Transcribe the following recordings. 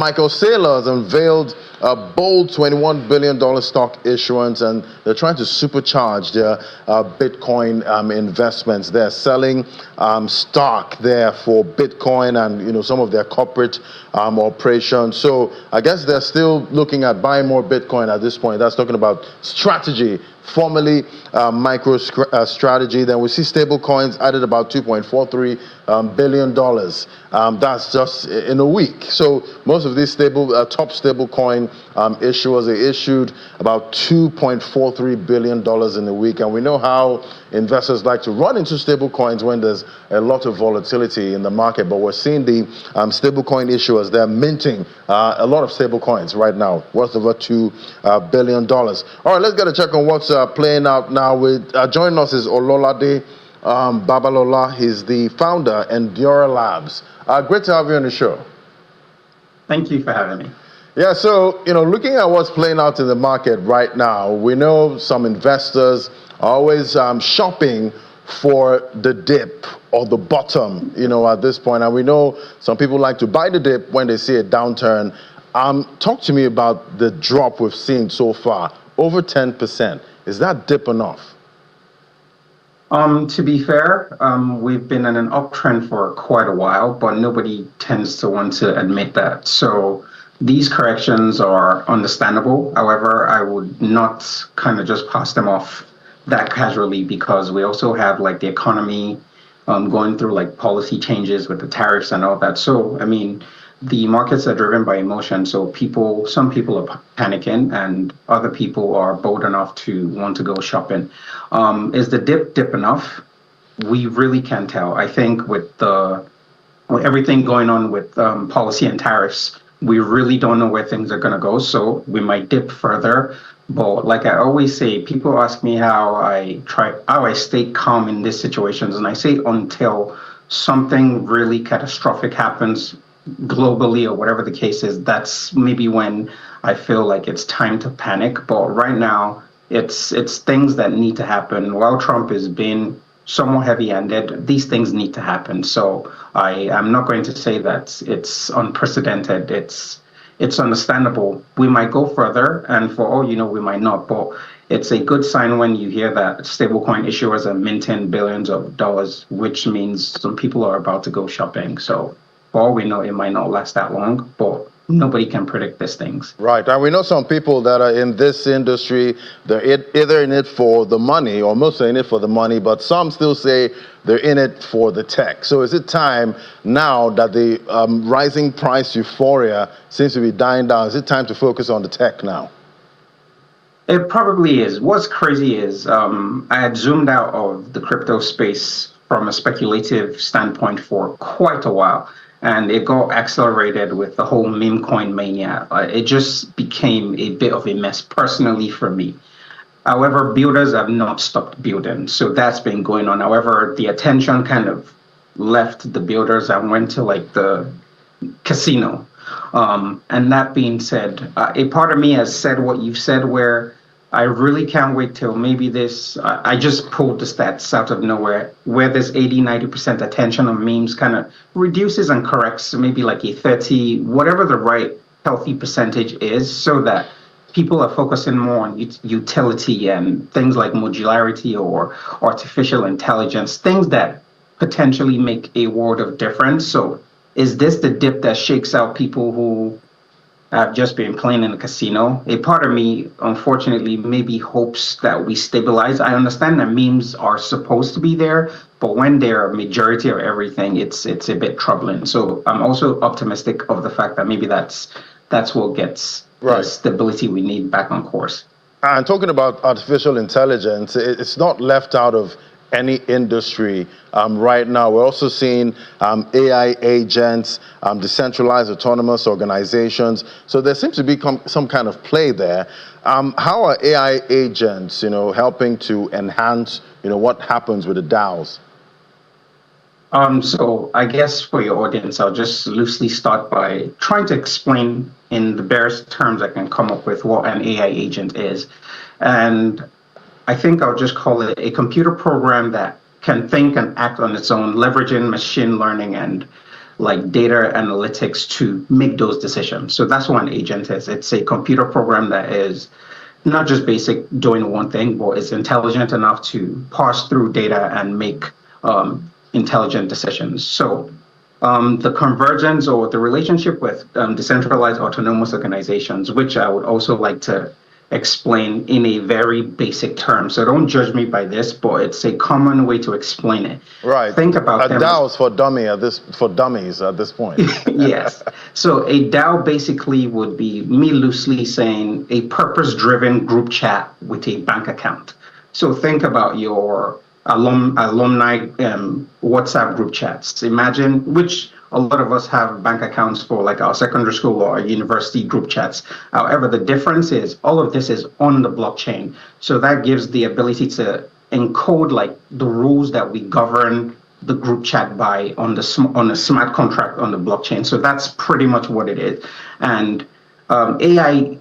Michael Saylor has unveiled a bold $21 billion stock issuance, and they're trying to supercharge their Bitcoin investments. They're selling stock there for Bitcoin and some of their corporate operations. So I guess they're still looking at buying more Bitcoin at this point. That's talking about strategy, formerly MicroStrategy. Then we see stable coins added about $2.43 billion. That's just in a week. So most of these top stable coin issuers, they issued about $2.43 billion in a week. And we know how investors like to run into stable coins when there's a lot of volatility in the market. But we're seeing the stable coin issuers, they're minting a lot of stable coins right now, worth over $2 billion. All right, let's get a check on what's playing out now. Joining us is Ololade Babalola. He's the founder, Endura Labs. Great to have you on the show. Thank you for having me. Yeah, so, looking at what's playing out in the market right now, we know some investors are always shopping for the dip or the bottom, at this point. And we know some people like to buy the dip when they see a downturn. Talk to me about the drop we've seen so far, over 10%. Is that dip enough? To be fair, we've been in an uptrend for quite a while, but nobody tends to want to admit that. So these corrections are understandable. However, I would not kind of just pass them off that casually, because we also have the economy going through policy changes with the tariffs and all that. So, I mean, the markets are driven by emotion. So some people are panicking, and other people are bold enough to want to go shopping. Is the dip enough? We really can't tell. I think with everything going on with policy and tariffs, we really don't know where things are going to go. So we might dip further. But like I always say, people ask me how I stay calm in these situations, and I say until something really catastrophic happens globally or whatever the case is, that's maybe when I feel like it's time to panic. But right now, it's things that need to happen. While Trump is being somewhat heavy-handed, these things need to happen. So I'm not going to say that it's unprecedented. It's understandable. We might go further, and for all you know, we might not. But it's a good sign when you hear that stablecoin issuers are minting billions of dollars, which means some people are about to go shopping. So for all we know, it might not last that long, but nobody can predict these things. Right, and we know some people that are in this industry, they're either in it for the money or mostly in it for the money, but some still say they're in it for the tech. So is it time now that the rising price euphoria seems to be dying down, is it time to focus on the tech now? It probably is. What's crazy is I had zoomed out of the crypto space from a speculative standpoint for quite a while. And it got accelerated with the whole meme coin mania. It just became a bit of a mess personally for me. However, builders have not stopped building. So that's been going on. However, the attention kind of left the builders and went to the casino. And that being said, a part of me has said what you've said, where I really can't wait till maybe I just pulled the stats out of nowhere, where this 80-90% attention on memes kind of reduces and corrects to maybe a 30, whatever the right healthy percentage is, so that people are focusing more on utility and things like modularity or artificial intelligence, things that potentially make a world of difference. So is this the dip that shakes out people who have just been playing in a casino? A part of me, unfortunately, maybe hopes that we stabilize. I understand that memes are supposed to be there, but when they're a majority of everything, it's a bit troubling. So I'm also optimistic of the fact that maybe that's what gets the stability we need back on course. And talking about artificial intelligence, it's not left out of any industry right now. We're also seeing AI agents, decentralized autonomous organizations. So there seems to be some kind of play there. How are AI agents, helping to enhance, what happens with the DAOs? So I guess for your audience, I'll just loosely start by trying to explain in the barest terms I can come up with what an AI agent is. And I think I'll just call it a computer program that can think and act on its own, leveraging machine learning and like data analytics to make those decisions. So that's what an agent is. It's a computer program that is not just basic doing one thing, but is intelligent enough to parse through data and make intelligent decisions. So the convergence or the relationship with decentralized autonomous organizations, which I would also like to explain in a very basic term. So don't judge me by this, but it's a common way to explain it. Right. Think about them. DAOs for dummies at this point. Yes. So a DAO basically would be me loosely saying a purpose-driven group chat with a bank account. So think about your alumni WhatsApp group chats. Imagine, which a lot of us have bank accounts for, like our secondary school or our university group chats. However, the difference is all of this is on the blockchain. So that gives the ability to encode like the rules that we govern the group chat by on a smart contract on the blockchain. So that's pretty much what it is. And AI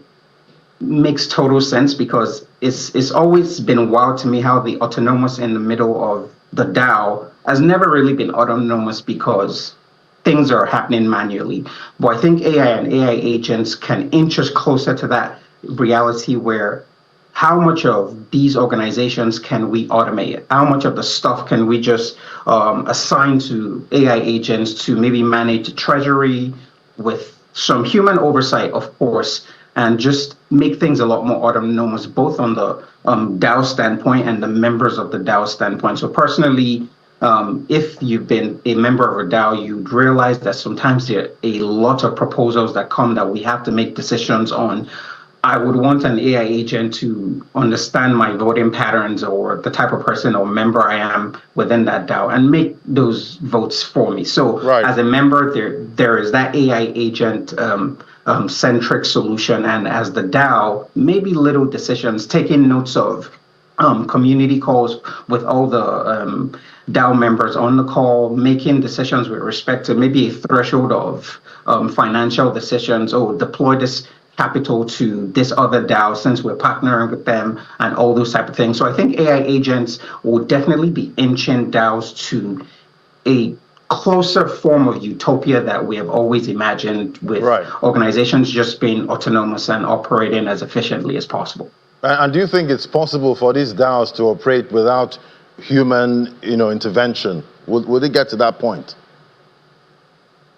makes total sense because it's always been wild to me how the autonomous in the middle of the DAO has never really been autonomous because things are happening manually. But I think AI and AI agents can inch us closer to that reality where how much of these organizations can we automate? How much of the stuff can we just assign to AI agents to maybe manage treasury with some human oversight, of course, and just make things a lot more autonomous, both on the DAO standpoint and the members of the DAO standpoint. So personally, if you've been a member of a DAO, you'd realize that sometimes there are a lot of proposals that come that we have to make decisions on. I would want an AI agent to understand my voting patterns or the type of person or member I am within that DAO and make those votes for me. So as a member, there is that AI agent centric solution. And as the DAO, maybe little decisions, taking notes of community calls with all the DAO members on the call, making decisions with respect to maybe a threshold of financial decisions, or deploy this capital to this other DAO since we're partnering with them, and all those type of things. So I think AI agents will definitely be inching DAOs to a closer form of utopia that we have always imagined, with organizations just being autonomous and operating as efficiently as possible. And do you think it's possible for these DAOs to operate without human, intervention? Would it get to that point?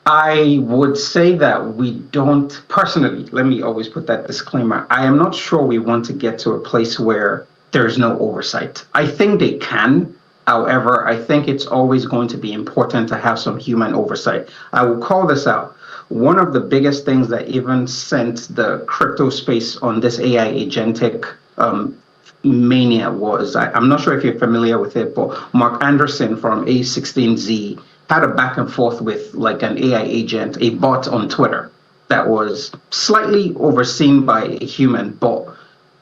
I would say that we don't, personally, let me always put that disclaimer. I am not sure we want to get to a place where there's no oversight. I think they can. However, I think it's always going to be important to have some human oversight. I will call this out. One of the biggest things that even sent the crypto space on this AI agentic mania was, I'm not sure if you're familiar with it, but Mark Anderson from A16Z had a back and forth with like an AI agent, a bot on Twitter that was slightly overseen by a human, but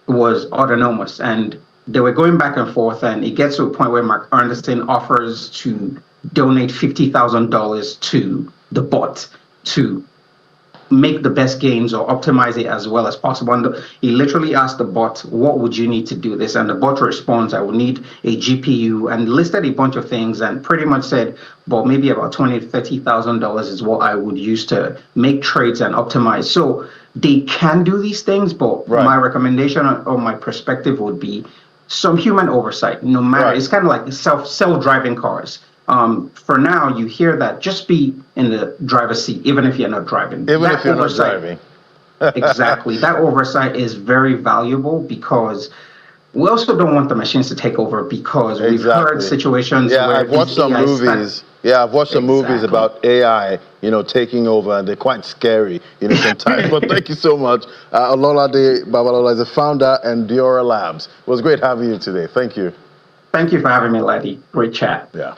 was autonomous. And they were going back and forth, and it gets to a point where Mark Anderson offers to donate $50,000 to the bot to make the best gains or optimize it as well as possible. And he literally asked the bot, what would you need to do this? And the bot responds, I would need a GPU, and listed a bunch of things and pretty much said, well, maybe about $20,000 to $30,000 is what I would use to make trades and optimize. So they can do these things, but my recommendation or my perspective would be some human oversight, no matter, it's kind of like self-driving cars. For now, you hear that just be in the driver's seat, even if you're not driving. Even if you're not driving. Exactly. That oversight is very valuable because we also don't want the machines to take over, because we've heard situations where I've watched some movies. I've watched some movies about AI, taking over, and they're quite scary, sometimes. But thank you so much. Ololade Babalola is the founder and Diora Labs. It was great having you today. Thank you. Thank you for having me, Ladi. Great chat. Yeah.